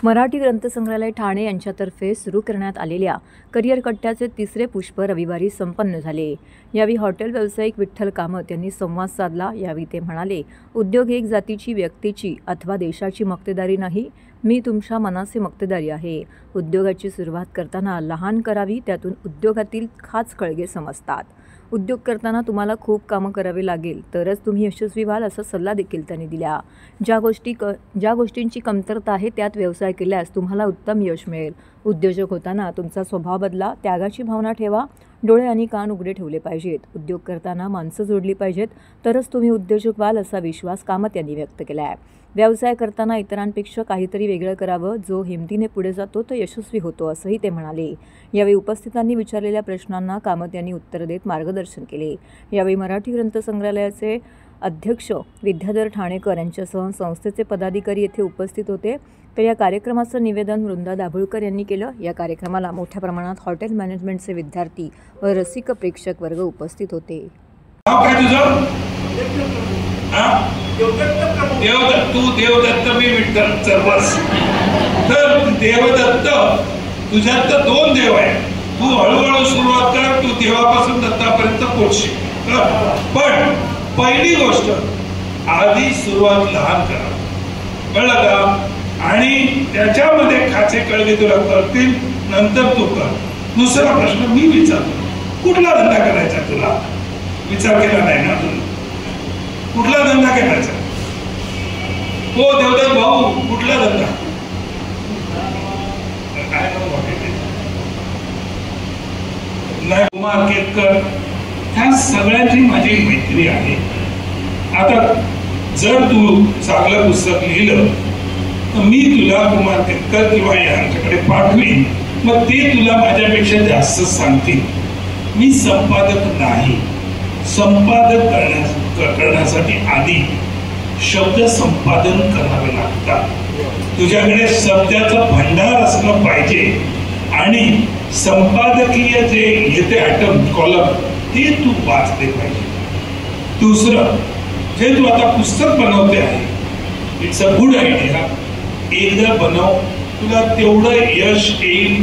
मराठी ग्रंथसंग्रहालय ठाणे यांच्यातर्फे सुरू करण्यात आलेल्या करिअर कट्ट्याचे तिसरे पुष्प रविवारी संपन्न झाले। यावेळी हॉटेल व्यावसायिक विठ्ठल कामत यांनी संवाद साधला। यावेळी ते म्हणाले, उद्योग एक जातीची, व्यक्तीची अथवा देशाची मक्तेदारी नाही, मी तुमच्या मनाची मक्तेदारी आहे। उद्योगाची सुरुवात करताना लहान करावी, त्यातून उद्योगातील खाच कळगे समजतात। उद्योग करताना तुम्हाला खूप कामं करावे लागेल, तरच तुम्ही यशस्वी व्हाल, असा सल्ला देखील त्यांनी दिला। ज्या गोष्टींची कमतरता आहे त्यात व्यवसाय केल्यास तुम्हाला उत्तम यश मिळेल। उद्योजक होताना तुमचा स्वभाव बदला, त्यागाची भावना ठेवा, डोळे आणि कान उघडे ठेवले पाहिजेत। उद्योग करताना माणसं जोडली पाहिजेत, तरच तुम्ही उद्योजक व्हाल, असा विश्वास कामत यांनी व्यक्त केला आहे। व्यवसाय करताना इतरांपेक्षा काहीतरी वेगळं करावं, जो हिमतीने पुढे जातो तो यशस्वी होतो, असंही ते म्हणाले। यावेळी उपस्थितांनी विचारलेल्या प्रश्नांना कामत यांनी उत्तर देत मार्गदर्शन केले। यावेळी मराठी ग्रंथसंग्रहालयाचे अध्यक्ष विद्याधर ठाणेकर यांच्यासह संस्थेचे पदाधिकारी येथे उपस्थित होते। तर या कार्यक्रमाचं निवेदन वृंदा दाभोळकर यांनी केलं। या कार्यक्रमाला मोठ्या प्रमाणात हॉटेल मॅनेजमेंटचे विद्यार्थी व रसिक प्रेक्षक वर्ग उपस्थित होते। तू देवदत्त, मी विठ्ठल चरवास। तर देवदत्त तुझ्यात तर दोन देव आहे। तू हळूहळू सुरुवात कर, तू देवापासून दत्तापर्यंत पोहोचशील। पण पहिली गोष्ट, आधी सुरुवात लहान करा, कळलं का? आणि त्याच्यामध्ये खाचे कळगे तुला कळतील, नंतर तू कर। दुसरा प्रश्न मी विचारतो, कुठला धंदा करायचा? तुला विचार केला नाही ना? तुला कुठला धंदा करायचा? हो देवदत्त भाऊ, कुठला धंदा? नाही मार्केट कर। ह्या सगळ्यांची माझी मैत्री आहे। आता जर तू चांगलं पुस्तक लिहिलं तर मी तुला कुमार केतकर किंवा यांच्याकडे पाठवीन, मग ते तुला माझ्यापेक्षा जास्त सांगतील। मी संपादक नाही। संपादक करण्यासाठी आधी शब्द संपादन करावे लागतात। तुझ्याकडे शब्दाचं भंडार असलं पाहिजे आणि संपादकीय जे येते आयटम कॉलम ते तू वाचले पाहिजे। दुसरं, जे तू आता पुस्तक बनवते आहे, इट्स अ गुड आयडिया। एकदा बनव, तुला तेवढं यश येईल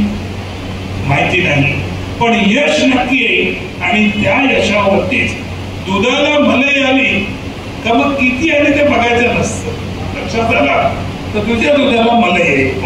माहिती नाही, पण यश नक्की येईल। आणि त्या यशावरतीच दुधाला मलई आली का मग किती आले ते बघायचं नसतं। लक्षात आलं तर तुझ्या दुधाला मलई येईल।